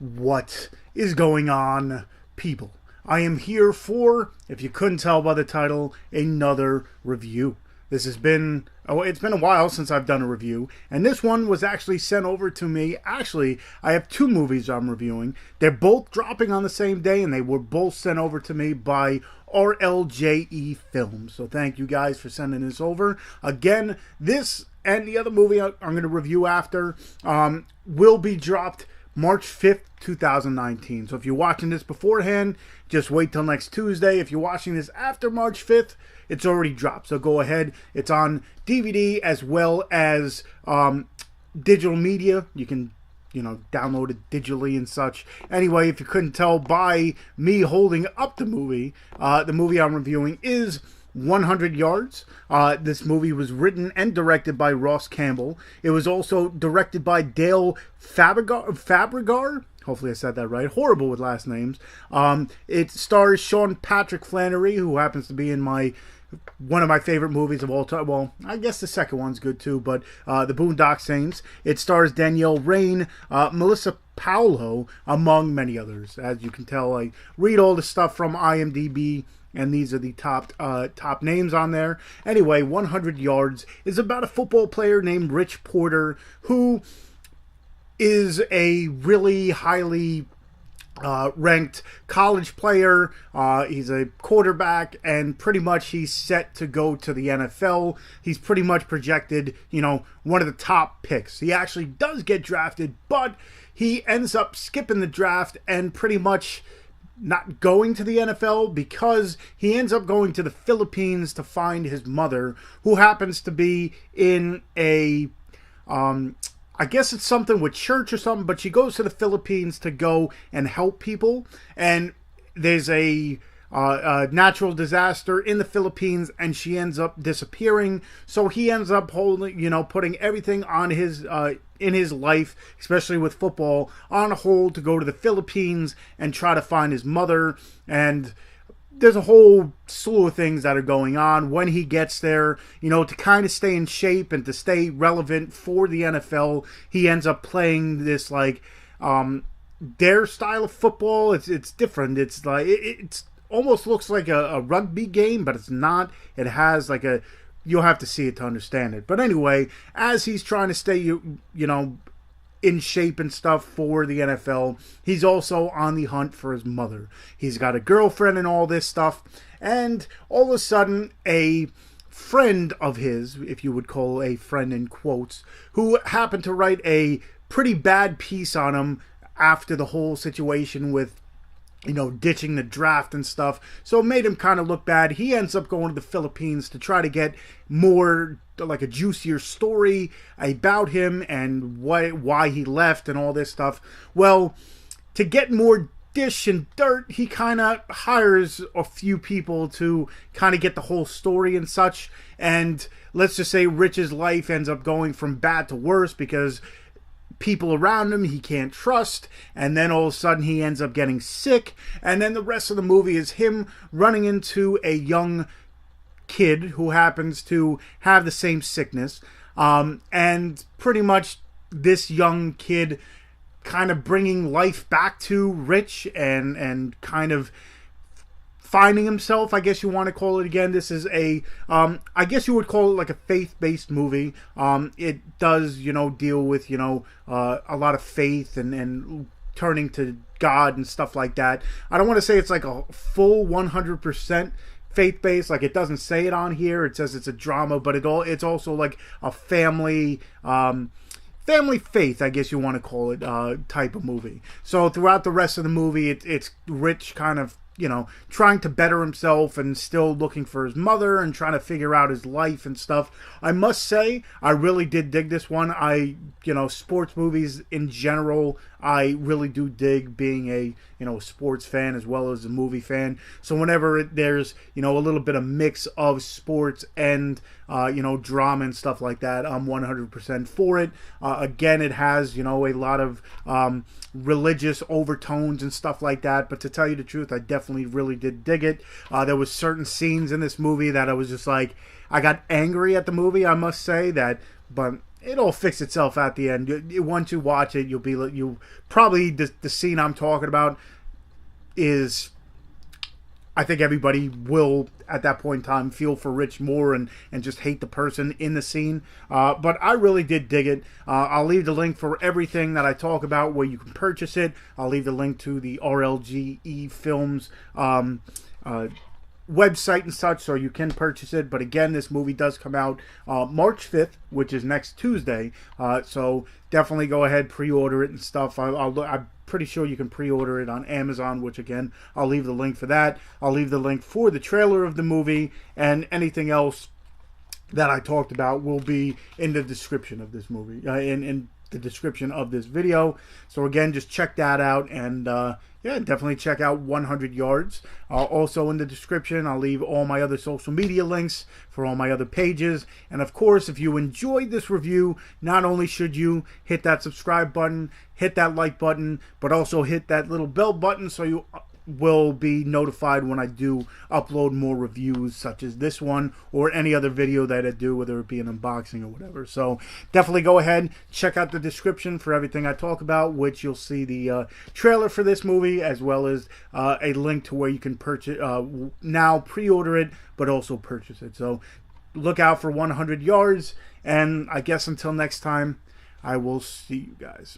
What is going on, people? I am here for, if you couldn't tell by the title, another review. This has been, it's been a while since I've done a review, and this one was actually sent over to me. Actually, I have two movies I'm reviewing. They're both dropping on the same day, and they were both sent over to me by RLJE Films. So thank you guys for sending this over. Again, this and the other movie I'm going to review after will be dropped March 5th, 2019. So if you're watching this beforehand, just wait till next Tuesday. If you're watching this after March 5th, it's already dropped. So go ahead. It's on DVD as well as digital media. You can, download it digitally and such. Anyway, if you couldn't tell by me holding up the movie I'm reviewing is 100 Yards. This movie was written and directed by Ross Campbell. It was also directed by Dale Fabrigar. Hopefully I said that right. Horrible with last names. It stars Sean Patrick Flanery, who happens to be in one of my favorite movies of all time. Well, I guess the second one's good too, but The Boondock Saints. It stars Danielle, Rayne, Melissa Paulo, among many others. As you can tell, I read all the stuff from IMDb, and these are the top names on there. Anyway, 100 Yards is about a football player named Rich Porter, who is a really highly ranked college player. He's a quarterback, and pretty much he's set to go to the NFL. He's pretty much projected, one of the top picks. He actually does get drafted, but he ends up skipping the draft and pretty much not going to the NFL because he ends up going to the Philippines to find his mother, who happens to be in a I guess it's something with church or something, but she goes to the Philippines to go and help people, and there's a natural disaster in the Philippines, and she ends up disappearing. So he ends up putting everything on his in his life, especially with football, on hold to go to the Philippines and try to find his mother. And there's a whole slew of things that are going on when he gets there, to kind of stay in shape and to stay relevant for the NFL. He ends up playing this their style of football. It's different. It's like it's almost looks like a rugby game, but it's not. It has you'll have to see it to understand it. But anyway, as he's trying to stay in shape and stuff for the NFL, he's also on the hunt for his mother. He's got a girlfriend and all this stuff, and all of a sudden a friend of his, if you would call a friend in quotes, who happened to write a pretty bad piece on him after the whole situation with ditching the draft and stuff, so it made him kind of look bad. He ends up going to the Philippines to try to get more, like a juicier story about him and why he left and all this stuff. Well, to get more dish and dirt, he kind of hires a few people to kind of get the whole story and such, and let's just say Rich's life ends up going from bad to worse because people around him he can't trust, and then all of a sudden he ends up getting sick, and then the rest of the movie is him running into a young kid who happens to have the same sickness, and pretty much this young kid kind of bringing life back to Rich and kind of finding himself, I guess you want to call it again. This is I guess you would call it like a faith-based movie. It does, deal with, a lot of faith and turning to God and stuff like that. I don't want to say it's like a full 100% faith-based. Like, it doesn't say it on here. It says it's a drama, but it's also like a family faith, I guess you want to call it, type of movie. So throughout the rest of the movie, it's Rich kind of trying to better himself and still looking for his mother and trying to figure out his life and stuff. I must say, I really did dig this one. Sports movies in general, I really do dig, being a sports fan as well as a movie fan. So whenever there's a little bit of mix of sports and drama and stuff like that, I'm 100% for it. Again, it has a lot of religious overtones and stuff like that, but to tell you the truth, I definitely really did dig it. There was certain scenes in this movie that I was just like, I got angry at the movie, I must say that, but it'll fix itself at the end. Once you watch it, you'll probably the scene I'm talking about is, I think everybody will at that point in time feel for Rich more and just hate the person in the scene. But I really did dig it. I'll leave the link for everything that I talk about where you can purchase it. I'll leave the link to the RLJE Films website and such, so you can purchase it. But again, this movie does come out March 5th, which is next Tuesday. So definitely go ahead, pre-order it and stuff. I'm pretty sure you can pre-order it on Amazon, which again, I'll leave the link for that. I'll leave the link for the trailer of the movie, and anything else that I talked about will be in the description of this movie, in the description of this video. So again, just check that out, and yeah, definitely check out 100 Yards. Also in the description, I'll leave all my other social media links for all my other pages. And of course, if you enjoyed this review, not only should you hit that subscribe button, hit that like button, but also hit that little bell button so you will be notified when I do upload more reviews such as this one or any other video that I do, whether it be an unboxing or whatever. So definitely go ahead, check out the description for everything I talk about, which you'll see the trailer for this movie, as well as a link to where you can purchase now, pre-order it, but also purchase it. So look out for 100 Yards, and I guess until next time, I will see you guys.